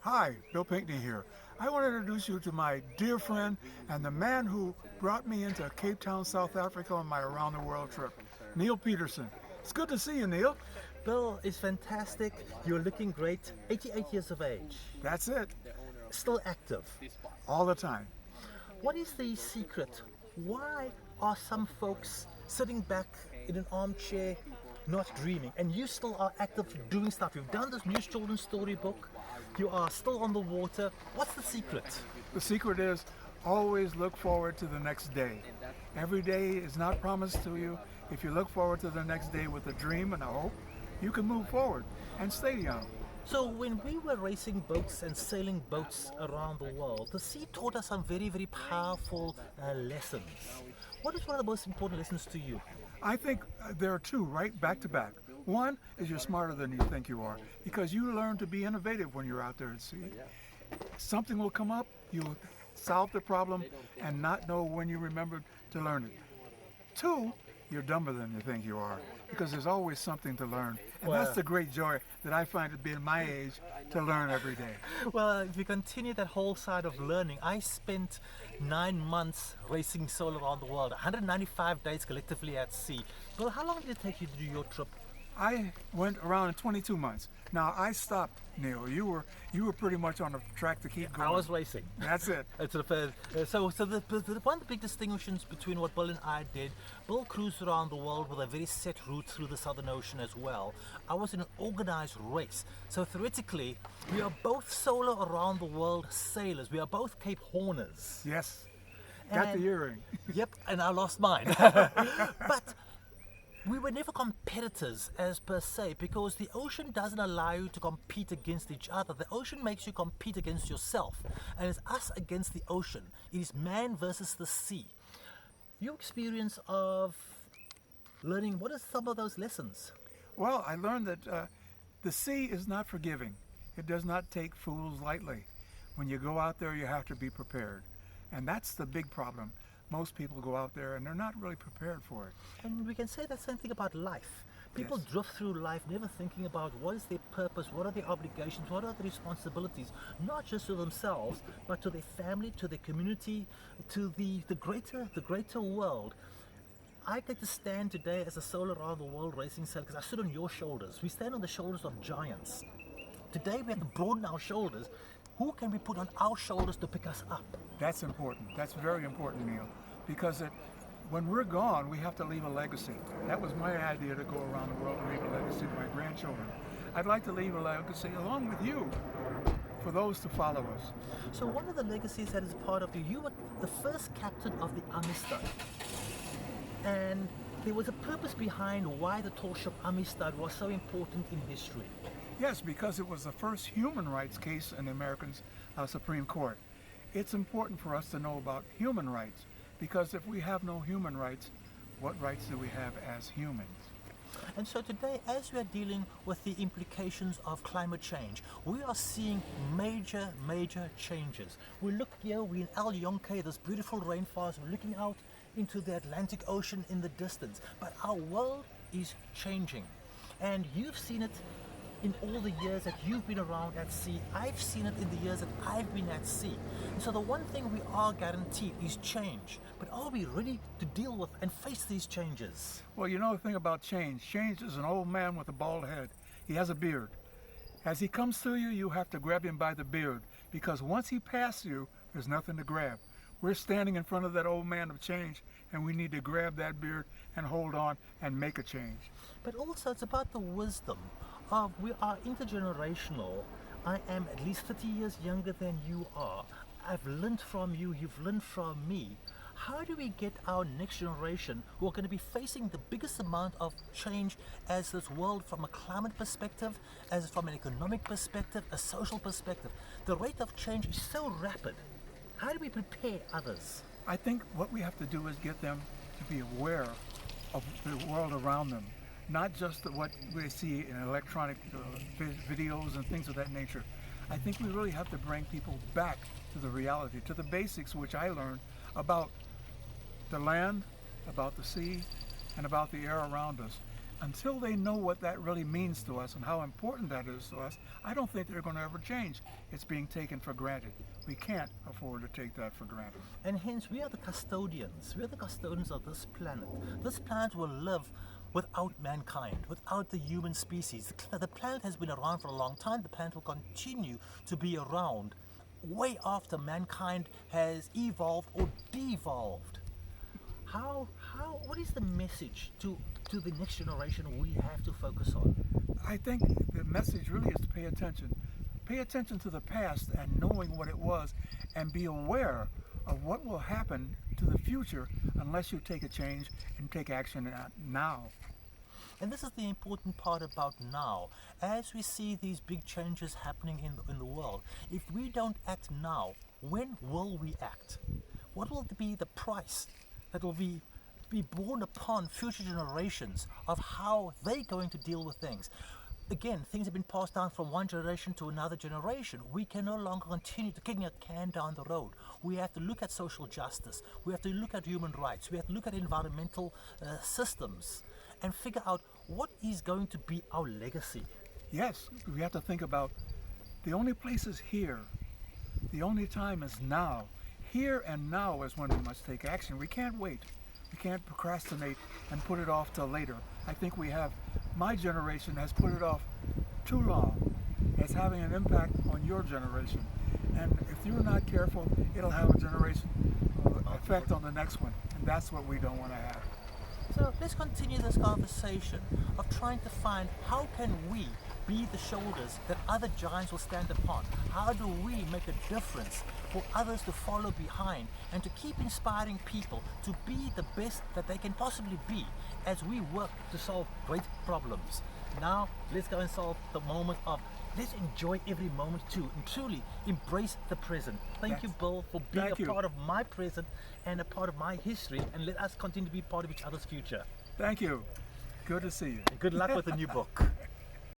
Hi, Bill Pinkney here. I want to introduce you to my dear friend and the man who brought me into Cape Town, South Africa on my around the world trip, Neal Petersen. It's good to see you, Neal. Bill is fantastic. You're looking great. 88 years of age. That's it, Still active. all the time. What is the secret? Why are some folks sitting back in an armchair not dreaming? And you still are active doing stuff. You've done this new children's storybook. You are still on the water. What's the secret? The secret is always look forward to the next day. Every day is not promised to you. If you look forward to the next day with a dream and a hope, you can move forward and stay young. So when we were racing boats and sailing boats around the world, the sea taught us some very, very powerful lessons. What is one of the most important lessons to you? I think there are two right back to back. One is you're smarter than you think you are because you learn to be innovative when you're out there at sea. Something will come up, you'll solve the problem and not know when you remembered to learn it. Two, you're dumber than you think you are because there's always something to learn. And that's the great joy that I find at being my age to learn every day. Well, if we continue that whole side of learning, I spent 9 months racing solo around the world, 195 days collectively at sea. Well, how long did it take you to do your trip? I went around in 22 months. Now I stopped, Neil. You were pretty much on the track to keep going. I was racing. That's it. So one of the big distinctions between what Bill and I did, Bill cruised around the world with a very set route through the Southern Ocean as well. I was in an organized race. So theoretically, we are both solo around the world sailors. We are both Cape Horners. Yes. Got the earring. Yep, and I lost mine. But we were never competitors as per se because the ocean doesn't allow you to compete against each other. The ocean makes you compete against yourself. And it's us against the ocean. It is man versus the sea. Your experience of learning, what are some of those lessons? Well, I learned that the sea is not forgiving. It does not take fools lightly. When you go out there, you have to be prepared. And that's the big problem. Most people go out there and they're not really prepared for it. And we can say the same thing about life. People Yes. drift through life never thinking about what is their purpose, what are their obligations, what are their responsibilities, not just to themselves, but to their family, to their community, to the greater world. I get to stand today as a solo around the world racing sailor because I sit on your shoulders. We stand on the shoulders of giants. Today we have to broaden our shoulders. Who can we put on our shoulders to pick us up? That's important. That's very important, Neil, because when we're gone, we have to leave a legacy. That was my idea, to go around the world and leave a legacy to my grandchildren. I'd like to leave a legacy along with you for those to follow us. So one of the legacies that is part of you were the first captain of the Amistad. And there was a purpose behind why the tall ship Amistad was so important in history. Yes, because it was the first human rights case in the American Supreme Court. It's important for us to know about human rights, because if we have no human rights, what rights do we have as humans? And so today, as we are dealing with the implications of climate change, we are seeing major changes. We look here, we're in El Yonke, this beautiful rainforest, we're looking out into the Atlantic Ocean in the distance. But our world is changing. And you've seen it in all the years that you've been around at sea. I've seen it in the years that I've been at sea. And so the one thing we are guaranteed is change. But are we ready to deal with and face these changes? Well, you know the thing about change. Change is an old man with a bald head. He has a beard. As he comes to you, you have to grab him by the beard, because once he passes you, there's nothing to grab. We're standing in front of that old man of change, and we need to grab that beard and hold on and make a change. But also it's about the wisdom of we are intergenerational. I am at least 30 years younger than you are. I've learned from you, you've learned from me. How do we get our next generation, who are going to be facing the biggest amount of change as this world, from a climate perspective, as from an economic perspective, a social perspective? The rate of change is so rapid. How do we prepare others? I think what we have to do is get them to be aware of the world around them, not just what we see in electronic videos and things of that nature. I think we really have to bring people back to the reality, to the basics, which I learned about the land, about the sea, and about the air around us. until they know what that really means to us and how important that is to us, I don't think they're going to ever change. It's being taken for granted. We can't afford to take that for granted. And hence, we are the custodians. We are the custodians of this planet. This planet will live without mankind, without the human species. The planet has been around for a long time. The planet will continue to be around way after mankind has evolved or devolved. What is the message to the next generation we have to focus on? I think the message really is to pay attention. Pay attention to the past and knowing what it was, and be aware of what will happen to the future unless you take a change and take action now. And this is the important part about now. As we see these big changes happening in the world, if we don't act now, when will we act? What will be the price that will be borne upon future generations of how they're going to deal with things? Again, things have been passed down from one generation to another generation. We can no longer continue to kicking a can down the road. We have to look at social justice. We have to look at human rights. We have to look at environmental systems and figure out what is going to be our legacy. Yes, we have to think about the only place is here. The only time is now. Here and now is when we must take action. We can't wait. We can't procrastinate and put it off till later. I think my generation has put it off too long. It's having an impact on your generation. And if you're not careful, it'll have a generation effect on the next one. And that's what we don't want to have. So let's continue this conversation of trying to find how can we be the shoulders that other giants will stand upon? How do we make a difference for others to follow behind and to keep inspiring people to be the best that they can possibly be as we work to solve great problems? Now let's go and solve the moment of let's enjoy every moment too and truly embrace the present. Thank you, Bill, for being a part of my present and a part of my history, and let us continue to be part of each other's future. Thank you. Good to see you. And good luck with the new book.